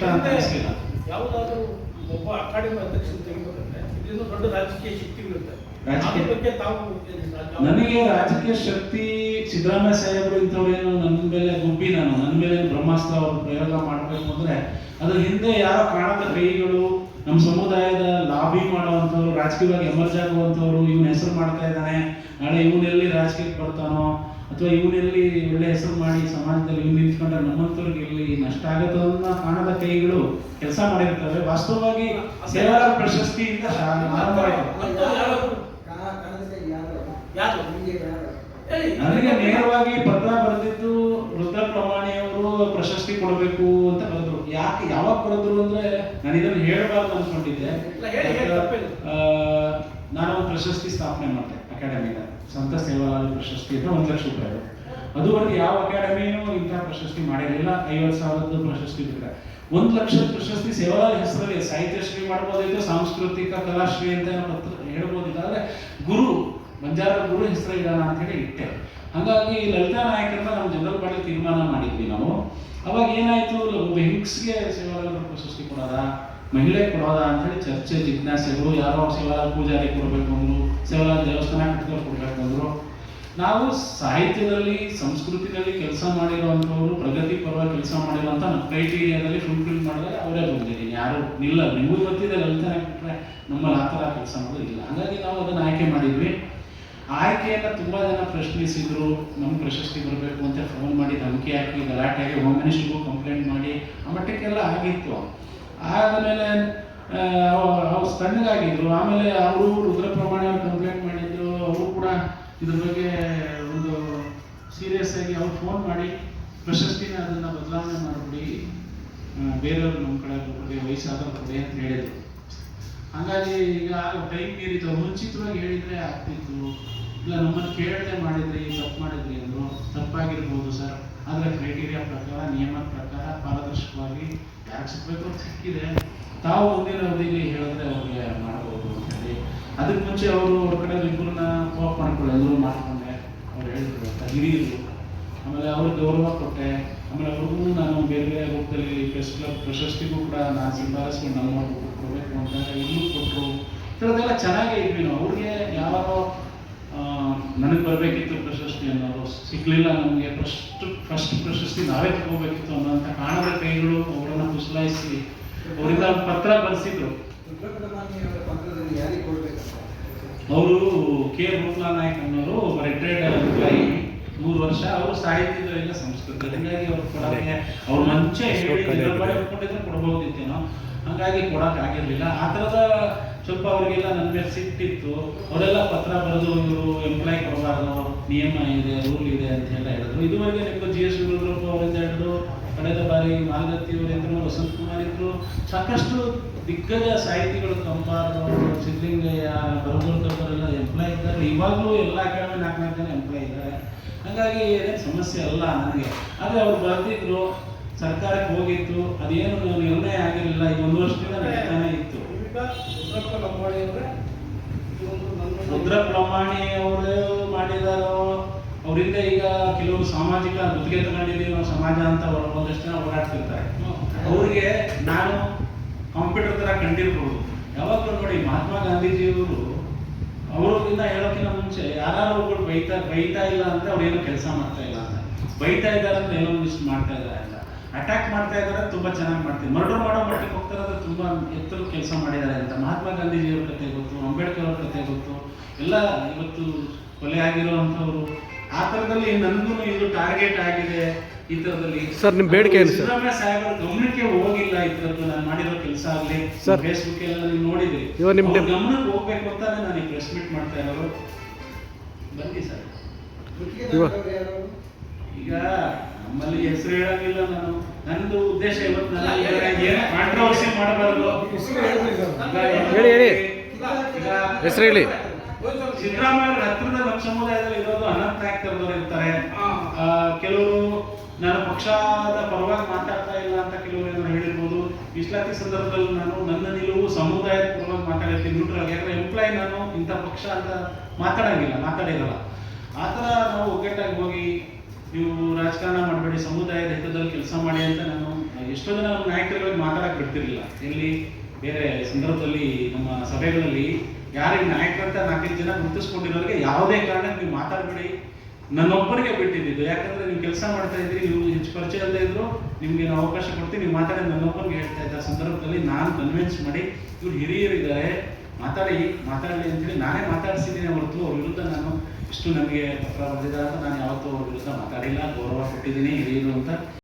ಕಷ್ಟ ಅಂತ ಅನಿಸಲಿಲ್ಲ. ಯಾವುದಾದ್ರೂ ಒಬ್ಬ ಅಕಾಡೆಮಿ ಅಧ್ಯಕ್ಷರು ತೆಗಿಬೇಕಂದ್ರೆ ಇದರಿಂದ ದೊಡ್ಡ ರಾಜಕೀಯ ಶಕ್ತಿಗಳಿರುತ್ತೆ. ರಾಜಕೀಯ ಬಗ್ಗೆ ತಾವು ನನಗೆ ರಾಜಕೀಯ ಶಕ್ತಿ ಸಿದ್ದರಾಮಯ್ಯ ಸಾಹೇಬರು ಇಂಥವ್ರೇನು ನನ್ನ ಮೇಲೆ ಗುಬ್ಬಿ ನನ್ನ ಮೇಲೆ ಬ್ರಹ್ಮಾಸ್ತ್ರ ಅವರು ಪ್ರಯೋಗ ಮಾಡಬೇಕು ಅಂದ್ರೆ ಅದ್ರ ಹಿಂದೆ ಯಾರೋ ಕಾಣದ ಕೈಗಳು, ನಮ್ಮ ಸಮುದಾಯದ ಲಾಬಿ ಮಾಡುವಂಥವ್ರು, ರಾಜಕೀಯವಾಗಿ ಎಮರ್ಜ್ ಆಗುವಂಥವ್ರು, ಇವನ ಹೆಸರು ಮಾಡ್ತಾ ಇದ್ದಾನೆ, ನಾಳೆ ಇವನೆಲ್ಲಿ ರಾಜಕೀಯಕ್ಕೆ ಬರ್ತಾನೋ ಅಥವಾ ಇವನೆಲ್ಲಿ ಒಳ್ಳೆ ಹೆಸರು ಮಾಡಿ ಸಮಾಜದಲ್ಲಿ ಇವ್ನು ನಿಂತ್ಕೊಂಡ್ರೆ ನಮ್ಮಂಥವ್ರಿಗೆ ಇಲ್ಲಿ ನಷ್ಟ ಆಗುತ್ತದನ್ನ ಕಾಣದ ಕೈಗಳು ಕೆಲಸ ಮಾಡಿರ್ತವೆ. ವಾಸ್ತವವಾಗಿ ಸೇವಾಲಾಲ ಪ್ರಶಸ್ತಿಯಿಂದ ನನಗೆ ನೇರವಾಗಿ ಪತ್ರ ಬರೆದಿದ್ದು ರುದ್ರ ಪ್ರಮಾಣಿಯವರು ಪ್ರಶಸ್ತಿ ಕೊಡಬೇಕು ಅಂತ ಬರೆದ್ರು. ಯಾಕೆ ಯಾವಾಗ ಬರೆದ್ರು ಅಂದ್ರೆ ನಾನು ಇದನ್ನು ಹೇಳಬಾರ್ದು ಅನ್ಕೊಂಡಿದ್ದೆ. ನಾನು ಪ್ರಶಸ್ತಿ ಸ್ಥಾಪನೆ ಮಾಡಿದೆ ಅಕಾಡೆಮಿನ, ಸಂತ ಸೇವಾಲಾಲ್ ಪ್ರಶಸ್ತಿ ಅಂತ 1 ಲಕ್ಷ ರೂಪಾಯಿ. ಅದುವರೆಗೆ ಯಾವ ಅಕಾಡೆಮಿನೂ ಇಂಥ ಪ್ರಶಸ್ತಿ ಮಾಡಿರಲಿಲ್ಲ. 50,000 ಪ್ರಶಸ್ತಿ ಬಿಟ್ಟರೆ 1 ಲಕ್ಷದ ಪ್ರಶಸ್ತಿ ಸೇವಾಲಾಲ್ ಹೆಸರಲ್ಲಿ ಸಾಹಿತ್ಯಶ್ರೀ ಮಾಡ್ಬೋದಿತ್ತು, ಸಾಂಸ್ಕೃತಿಕ ಕಲಾಶ್ರೀ ಅಂತ ಹೇಳ್ಬೋದಿತ್ತು. ಆದರೆ ಗುರು ಬಂಜಾರ ಗುರು ಹೆಸರು ಇಡೋಣ ಅಂತ ಹೇಳಿ ಇಟ್ಟೆ. ಹಾಗಾಗಿ ಲಲಿತಾ ನಾಯಕರನ್ನ ನಮ್ಮ ಜನರಲ್ ಬಾಡಿ ತೀರ್ಮಾನ ಮಾಡಿದ್ವಿ ನಾವು. ಅವಾಗ ಏನಾಯ್ತು, ಒಬ್ಬ ಹೆಂಗ್ಸ್ಗೆ ಸೇವಾಲಾಲ್ ಪ್ರಶಸ್ತಿ ಕೊಡೋದಾ, ಮಹಿಳೆ ಕೊಡೋದಾ ಅಂತ ಹೇಳಿ ಚರ್ಚೆ ಜಿಜ್ಞಾಸೆಗಳು. ಯಾರೋ ಸೇವಾಲಾಲ್ ಪೂಜಾರಿ ಕೊಡಬೇಕು ಅಂದ್ರು, ಸೇವಾಲಾಲ್ ದೇವಸ್ಥಾನ ಕಟ್ಕೊಂಡು ಕೊಡ್ಬೇಕು ಅಂದ್ರು. ನಾವು ಸಾಹಿತ್ಯದಲ್ಲಿ ಸಂಸ್ಕೃತಿನಲ್ಲಿ ಕೆಲಸ ಮಾಡಿರುವಂಥವ್ರು, ಪ್ರಗತಿ ಪರವಾಗಿ ಕೆಲಸ ಮಾಡಿರುವಂಥ ನಮ್ಮ ಕ್ರೈಟೀರಿಯಾದಲ್ಲಿ ಫುಲ್ಫಿಲ್ ಮಾಡಿದ್ರೆ ಅವರೇ ಬಂದಿದ್ದೀನಿ, ಯಾರು ನಿಲ್ಲ. ನಿಮಗೂ ಗೊತ್ತಿದೆ ಲಲಿತಾ ಬಿಟ್ಟರೆ ನಮ್ಮಲ್ಲಿ ಆ ಥರ ಕೆಲಸ ಮಾಡೋದು ಇಲ್ಲ. ಹಾಗಾಗಿ ನಾವು ಅದನ್ನು ಆಯ್ಕೆ ಮಾಡಿದ್ವಿ. ಆಯ್ಕೆಯನ್ನು ತುಂಬ ಜನ ಪ್ರಶ್ನಿಸಿದ್ರು. ನಮ್ಮ ಪ್ರಶಸ್ತಿ ಬರಬೇಕು ಅಂತ ಫೋನ್ ಮಾಡಿ ಧಮಕಿ ಹಾಕಿ ಗಲಾಟೆಯಾಗಿ ಹೋಮ್ ಮಿನಿಸ್ಟ್ರಿಗೂ ಕಂಪ್ಲೇಂಟ್ ಮಾಡಿ ಆ ಮಟ್ಟಕ್ಕೆಲ್ಲ ಆಗಿತ್ತು. ಆದಮೇಲೆ ಅವ್ರು ತಣ್ಣಗಾಗಿದ್ರು. ಆಮೇಲೆ ಅವರು ರುದ್ರ ಪ್ರಮಾಣ ಕಂಪ್ಲೇಂಟ್ ಮಾಡಿದ್ರು. ಅವರು ಕೂಡ ಇದ್ರ ಬಗ್ಗೆ ಒಂದು ಸೀರಿಯಸ್ ಆಗಿ ಅವ್ರು ಫೋನ್ ಮಾಡಿ ಪ್ರಶಸ್ತಿನ ಅದನ್ನು ಬದಲಾವಣೆ ಮಾಡಿಬಿಡಿ, ಬೇರೆಯವ್ರು ನಮ್ಮ ಕಡೆ ಕೊಡಿ, ವಯಸ್ಸಾದವ್ರು ಕೊಡಿ ಅಂತ ಹೇಳಿದ್ರು. ಹಾಗಾಗಿ ಈಗ ಟೈಮ್ ಮೀರಿತು. ಮುಂಚಿತವಾಗಿ ಹೇಳಿದರೆ ಆಗ್ತಿತ್ತು, ಇಲ್ಲ ನಮ್ಮನ್ನು ಕೇಳದೆ ಮಾಡಿದ್ರಿ, ತಪ್ಪು ಮಾಡಿದ್ರಿ ಅಂದರು. ತಪ್ಪಾಗಿರ್ಬೋದು ಸರ್, ಆದರೆ ಕ್ರೈಟೀರಿಯಾ ಪ್ರಕಾರ, ನಿಯಮದ ಪ್ರಕಾರ ಪಾರದರ್ಶಕವಾಗಿ ಯಾಕೆ ಸಿಗಬೇಕು ಅಂತ ಸಿಕ್ಕಿದೆ. ತಾವು ಮುಂದಿನ ಅವಧಿಯಲ್ಲಿ ಹೇಳಿದ್ರೆ ಅವ್ರಿಗೆ ಮಾಡ್ಬೋದು ಅಂತ ಹೇಳಿ. ಅದಕ್ಕೆ ಮುಂಚೆ ಅವರು ಅವ್ರ ಕಡೆ ಇಬ್ಬರನ್ನ ಕೋಪ್ ಮಾಡ್ಕೊಳ್ಳಿ ಎಲ್ಲರೂ ಮಾಡ್ಕೊಂಡೆ. ಅವ್ರು ಹೇಳಿದ್ರು ಅಂತ ಹಿರಿಯರು. ಆಮೇಲೆ ಅವ್ರಿಗೆ ಗೌರವ ಕೊಟ್ಟೆ. ಆಮೇಲೆ ಅವ್ರಿಗೂ ನಾನು ಬೇರೆ ಬೇರೆ ರೂಪದಲ್ಲಿ ಪ್ರೆಸ್ ಕ್ಲಬ್ ಪ್ರಶಸ್ತಿಗೂ ಕೂಡ ನಾನು ಸಿಂಬಾಲಿಸ್ಕೊಂಡು ನಮ್ಮ ಕೊಡಬೇಕು ಅಂತ ಇಲ್ಲೂ ಕೊಟ್ಟರು. ಈ ಥರದ್ದೆಲ್ಲ ಚೆನ್ನಾಗೇ ಇದ್ವಿ ನಾವು. ಅವ್ರಿಗೆ ಯಾರೋ ನನಗೆ ಬರಬೇಕಿತ್ತು ಪ್ರಶಸ್ತಿ ಅನ್ನೋರು, ಸಿಗಲಿಲ್ಲ ನಮಗೆ, ಫಸ್ಟ್ ಪ್ರಶಸ್ತಿ ನಾವೇ ತಗೋಬೇಕಿತ್ತು ಅನ್ನೋಂಥ ಕಾಣದ ಕೈಗಳು ಅವರನ್ನು ಕುಸಲಾಯಿಸಿ ಅವರಿಂದ ಪತ್ರ ಬರೆಸಿದ್ರು. ಅವರು ಕೆ ರೂಪ್ಲಾ ನಾಯಕ್ ಅನ್ನೋರು ರಿಟೈರ್ಡ್ ಎಂಪ್ಲಾಯಿ, 3 ವರ್ಷ. ಅವರು ಸಾಹಿತ್ಯದಲ್ಲಿಲ್ಲ ಸಂಸ್ಕೃತಿ. ಹೀಗಾಗಿ ಅವ್ರು ಕೊಡೋಕ್ಕೆ ಅವ್ರು ಮುಂಚೆ ಹೇಳಿದ್ರೆ ಕೊಡ್ಬೋದಿತ್ತೇನೋ, ಹಾಗಾಗಿ ಕೊಡೋಕ್ಕಾಗಿರಲಿಲ್ಲ. ಆ ಥರದ ಸ್ವಲ್ಪ ಅವರಿಗೆಲ್ಲ ನನ್ನ ಮೇಲೆ ಸಿಟ್ಟಿತ್ತು. ಅವರೆಲ್ಲ ಪತ್ರ ಬರೆದು ಇವರು ಎಂಪ್ಲಾಯ್ ಕೊಡಬಾರ್ದು, ನಿಯಮ ಇದೆ, ರೂಲ್ ಇದೆ ಅಂತ ಎಲ್ಲ ಹೇಳಿದ್ರು. ಇದುವರೆಗೆ ನಿಮ್ಮದು GS ಗುರುರಪ್ಪ ಅವರಿಂದ ಹಿಡಿದು ಕಳೆದ ಬಾರಿ ಮಾಲಗತ್ತಿ ಅವರಿಂದ ವಸಂತ್ ಕುಮಾರ್ ಇದ್ರು, ಸಾಕಷ್ಟು ದಿಗ್ಗಜ ಸಾಹಿತಿಗಳು, ಕಂಬಾರು, ಸಿದ್ಧಲಿಂಗಯ್ಯ, ಬರಗೂರ್ಕಪ್ಪರೆಲ್ಲ ಎಂಪ್ಲಾಯ್ ಇದ್ದಾರೆ. ಇವಾಗಲೂ ಎಲ್ಲ ಅಕಾಡೆಮಿ 4 ಜನ ಎಂಪ್ಲಾಯ್ ಇದ್ದಾರೆ. ಹಾಗಾಗಿ ಏನೇನು ಸಮಸ್ಯೆ ಅಲ್ಲ ನನಗೆ. ಆದರೆ ಅವ್ರು ಬರೆದಿದ್ರು, ಸರ್ಕಾರಕ್ಕೆ ಹೋಗಿತ್ತು, ಅದೇನು ನಿರ್ಣಯ ಆಗಿರಲಿಲ್ಲ. ಈಗ 1 ವರ್ಷದಿಂದ ನಡೀತಾನೆ ಇತ್ತು. ರುದ್ರ ಪ್ರಮಾಣಿ ಅವರು ಮಾಡಿದಾರೋ, ಅವರಿಂದ ಈಗ ಕೆಲವರು ಸಾಮಾಜಿಕ ಗುತ್ತಿಗೆ ತಗೊಂಡಿದ್ದೀವಿ ನಾವು ಸಮಾಜ ಅಂತ ಒಂದಷ್ಟು ಜನ ಓಡಾಡ್ತಿರ್ತಾರೆ. ಅವ್ರಿಗೆ ನಾನು ಕಂಪ್ಯೂಟರ್ ಥರ ಕಂಡಿರ್ಬೋದು. ಯಾವಾಗಲೂ ನೋಡಿ ಮಹಾತ್ಮ ಗಾಂಧೀಜಿಯವರು ಅವರಿಂದ ಹೇಳೋಕ್ಕಿಂತ ಮುಂಚೆ ಯಾರು ಒಬ್ಬರು ಬೈತಾ ಇಲ್ಲ ಅಂದರೆ ಅವ್ರೇನು ಕೆಲಸ ಮಾಡ್ತಾ ಇಲ್ಲ ಅಂತ, ಬೈತಾ ಇದ್ದಾರೆ ಅಂದ್ರೆ ಏನೋ ಒಂದಿಷ್ಟು ಮಾಡ್ತಾ ಇದ್ದಾರೆ ಅಂತ, ಅಟ್ಯಾಕ್ ಮಾಡ್ತಾ ಇದ್ದಾರೆ ತುಂಬ ಚೆನ್ನಾಗಿ ಮಾಡ್ತೀವಿ, ಮರ್ಡರ್ ಮಾಡೋ ಮಟ್ಟಿಗೆ ಹೋಗ್ತಾರೆ ಅಂದ್ರೆ ತುಂಬ ಎತ್ತರ ಕೆಲಸ ಮಾಡಿದ್ದಾರೆ ಅಂತ. ಮಹಾತ್ಮ ಗಾಂಧೀಜಿಯವ್ರ ಕತೆ ಗೊತ್ತು, ಅಂಬೇಡ್ಕರ್ ಅವ್ರ ಕತೆ ಗೊತ್ತು, ಎಲ್ಲ ಇವತ್ತು ಕೊಲೆ ಆಗಿರುವಂಥವ್ರು. ಆ ಥರದಲ್ಲಿ ನನಗೂ ಇದು ಟಾರ್ಗೆಟ್ ಆಗಿದೆ. ಈ ಥರದಲ್ಲಿ ಸರ್ ನಿಮ್ಮ ಬೇಡಿಕೆ ಏನು ಸರ್? ಸಿದ್ದರಾಮಯ್ಯ ಸಾಹೇಬರ ಗಮನಕ್ಕೆ ಹೋಗಿಲ್ಲ ಈ ಥರದ್ದು ನಾನು ಮಾಡಿರೋ ಕೆಲಸ ಆಗಲಿ. ಸರ್ ಫೇಸ್ಬುಕ್ ಎಲ್ಲ ನೀವು ನೋಡಿದ್ರಿ, ಇವಾಗ ನಿಮ್ಮ ಗಮನಕ್ಕೆ ಹೋಗ್ಬೇಕು ಅಂತಾನೆ ನಾನು ಈ ಪ್ರೆಸ್ ಮೀಟ್ ಮಾಡ್ತಾ ಇರೋರು. ಬನ್ನಿ ಸರ್. ಈಗ ನಮ್ಮಲ್ಲಿ ಹೆಸರು ಹೇಳಂಗಿಲ್ಲ ನಾನು. ನಂದು ಉದ್ದೇಶ ಇವತ್ತು ಏನು ಕಾಂಟ್ರವರ್ಸಿ ಮಾಡಬಾರದು. ಹೇಳಿ ಹೆಸರು ಹೇಳಿ. ಸಿದ್ದರಾಮಯ್ಯ ಹತ್ತಿರದ ನಮ್ಮ ಸಮುದಾಯದಲ್ಲಿ ಇರೋದು ಅನಂತ ನಾಯಕ್ ತರದವ್ರು ಇರ್ತಾರೆ. ಕೆಲವರು ನಾನು ಪಕ್ಷದ ಪರವಾಗಿ ಮಾತಾಡ್ತಾ ಇಲ್ಲ ಅಂತ ಕೆಲವರು ಏನೋ ಹೇಳಿರ್ಬೋದು. ಮೀಸಲಾತಿ ಸಂದರ್ಭದಲ್ಲಿ ನಾನು ನನ್ನ ನಿಲುವು ಸಮುದಾಯದ ಪರವಾಗಿ ಮಾತಾಡಿರ್ತೀನಿ, ನ್ಯೂಟ್ರಲ್. ಯಾಕಂದ್ರೆ ಎಂಪ್ಲಾಯ್ ನಾನು ಇಂಥ ಪಕ್ಷ ಅಂತ ಮಾತಾಡಿರಲ್ಲ. ಆ ಥರ ನಾವು ಒಗ್ಗಟ್ಟಾಗಿ ಹೋಗಿ ನೀವು ರಾಜಕಾರಣ ಮಾಡಬೇಡಿ, ಸಮುದಾಯದ ಹಿತದಲ್ಲಿ ಕೆಲಸ ಮಾಡಿ ಅಂತ ನಾನು ಎಷ್ಟೋ ಜನ ನಮ್ಮ ನಾಯಕರುಗಳಿಗೆ ಮಾತಾಡಕ್ಕೆ ಬಿಡ್ತಿರ್ಲಿಲ್ಲ. ಎಲ್ಲಿ ಬೇರೆ ಸಂದರ್ಭದಲ್ಲಿ ನಮ್ಮ ಸಭೆಗಳಲ್ಲಿ ಯಾರಿಗೆ ನಾಯಕರಂತ 4 ಜನ ಗುರುತಿಸ್ಕೊಂಡಿರೋರಿಗೆ ಯಾವುದೇ ಕಾರಣಕ್ಕೆ ನೀವು ಮಾತಾಡಬೇಡಿ, ನನ್ನೊಬ್ಬರಿಗೆ ಬಿಟ್ಟಿದ್ದು. ಯಾಕಂದ್ರೆ ನೀವು ಕೆಲಸ ಮಾಡ್ತಾ ಇದ್ರಿ, ನೀವು ಹೆಚ್ಚು ಪರಿಚಯ ಅಲ್ಲದೆ ಇದ್ರು ನಿಮ್ಗೆ ನಾವು ಅವಕಾಶ ಕೊಡ್ತೀವಿ, ನೀವು ಮಾತಾಡಿ ನನ್ನೊಬ್ಬರಿಗೆ ಹೇಳ್ತಾ ಇದ್ದ ಸಂದರ್ಭದಲ್ಲಿ ನಾನು ಕನ್ವಿನ್ಸ್ ಮಾಡಿ ಇವ್ರು ಹಿರಿಯರಿದ್ದಾರೆ ಮಾತಾಡಲಿ ಅಂತೇಳಿ ನಾನೇ ಮಾತಾಡಿಸಿದ್ದೀನಿ ಹೊರತು ಅವ್ರ ವಿರುದ್ಧ ನಾನು ಇಷ್ಟು ನನಗೆ ಪತ್ರ ಬರೆದಿದ್ದಾರೆ ಅಂತ ನಾನು ಯಾವತ್ತೂ ಅವ್ರ ವಿರುದ್ಧ ಮಾತಾಡಿಲ್ಲ. ಗೌರವ ಕೊಟ್ಟಿದ್ದೀನಿ ಹಿರಿಯರು ಅಂತ.